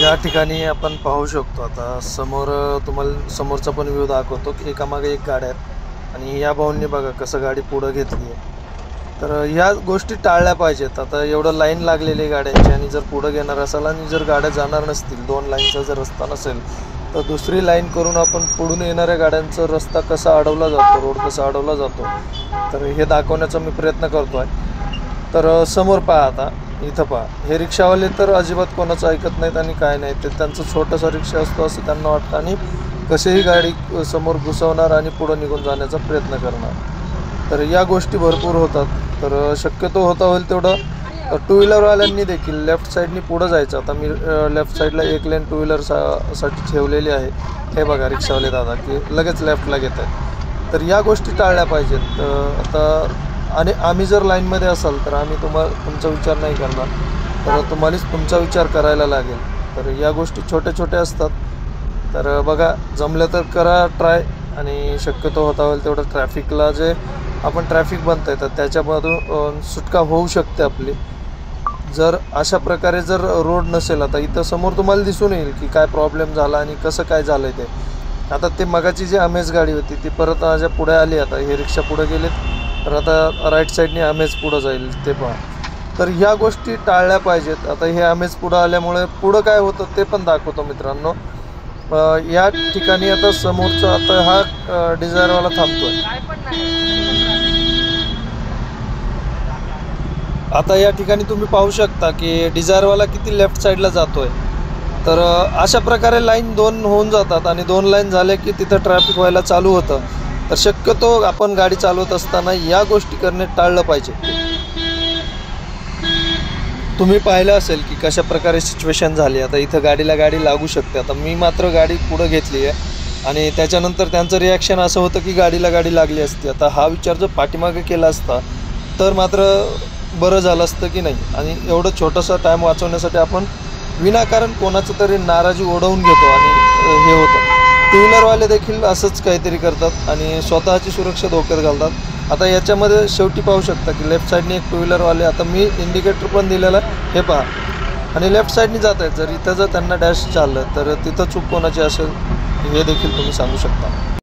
या ठिकाणी आपण पाहू शकतो आता समोर तुम्हाला समोरचा पण व्ह्यू दाखवतो की एकामागे एक गाड्या आहेत आणि या भाऊंनी बघा कसं गाडी पुढं घेतली आहे। तर ह्या गोष्टी टाळल्या पाहिजेत। आता एवढं लाईन लागलेली गाड्यांची आणि जर पुढं घेणार असाल आणि जर गाड्या जाणार नसतील, 2 लाईनचा जर रस्ता नसेल तर दुसरी लाईन करून आपण पुढून येणाऱ्या गाड्यांचा रस्ता कसा अडवला जातो, रोड कसा अडवला जातो, तर हे दाखवण्याचा मी प्रयत्न करतो आहे। तर समोर पहा, आता इथं पहा, हे रिक्षावाले तर अजिबात कोणाचं ऐकत नाहीत आणि काय नाही, ते त्यांचं छोटासा रिक्षा असतो असं त्यांना वाटतं आणि कसेही गाडी समोर घुसवणार आणि पुढं निघून जाण्याचा प्रयत्न करणार। तर या गोष्टी भरपूर होतात। तर शक्यतो होता होईल तेवढं टू व्हीलरवाल्यांनी देखील लेफ्ट साईडनी पुढं जायचं। आता मी लेफ्ट साईडला एक लेन टू व्हीलरसाठी ठेवलेली आहे, हे बघा रिक्षावाले दादा की लगेच लेफ्टला घेत आहेत। तर या गोष्टी टाळल्या पाहिजेत। आता आणि आम्ही जर लाईनमध्ये असाल तर आम्ही तुमचा विचार नाही करणार, तर तुम्हालाच तुमचा विचार करायला लागेल। तर या गोष्टी छोट्या छोट्या असतात। तर बघा, जमलं तर करा ट्राय आणि शक्यतो होता होईल तेवढं ट्रॅफिकला जे आपण ट्रॅफिक बनतंय तर त्याच्यामधून सुटका होऊ शकते आपली, जर अशा प्रकारे जर रोड नसेल। आता इथं समोर तुम्हाला दिसून येईल की काय प्रॉब्लेम झाला आणि कसं काय झालं आहे ते। आता ते मगाची जी अमेज गाडी होती ती परत माझ्या पुढे आली, आता हे रिक्षा पुढे गेलेत, तर आता राईट साईडने अमेज पुढं जाईल ते पहा। तर ह्या गोष्टी टाळल्या पाहिजेत। आता हे अमेज पुढं आल्यामुळे पुढं काय होतं ते पण दाखवतो मित्रांनो। या ठिकाणी आता समोरचा आता हा डिझायरवाला थांबतोय। आता या ठिकाणी तुम्ही पाहू शकता की डिझायरवाला किती लेफ्ट साईडला जातोय। तर अशा प्रकारे लाईन 2 होऊन जातात आणि 2 लाईन झाले की तिथं ट्रॅफिक व्हायला चालू होतं। तर शक्यतो आपण गाडी चालवत असताना या गोष्टी करणे टाळलं पाहिजे। तुम्ही पाहिलं असेल की कशा प्रकारे सिच्युएशन झाली। आता इथं गाडीला गाडी लागू शकते। आता मी मात्र गाडी पुढं घेतली आहे आणि त्याच्यानंतर त्यांचं रिॲक्शन असं होतं की गाडीला गाडी लागली असती। आता हा विचार जर पाठीमागे केला असता तर मात्र बरं झालं असतं की नाही। आणि एवढं छोटंसं टाईम वाचवण्यासाठी आपण विनाकारण कोणाचं तरी नाराजी ओढवून घेतो आणि हे होतं। टू व्हीलरवाले देखील असंच काहीतरी करतात आणि स्वतःची सुरक्षा धोक्यात घालतात। आता याच्यामध्ये शेवटी पाहू शकता की लेफ्ट साईडने एक टू व्हीलरवाले, आता मी इंडिकेटर पण दिलेलं आहे हे पहा, आणि लेफ्ट साईडने जात आहेत। जर इथं जर त्यांना डॅश चाललं तर तिथं चूक कोणाची असेल हे देखील तुम्ही सांगू शकता।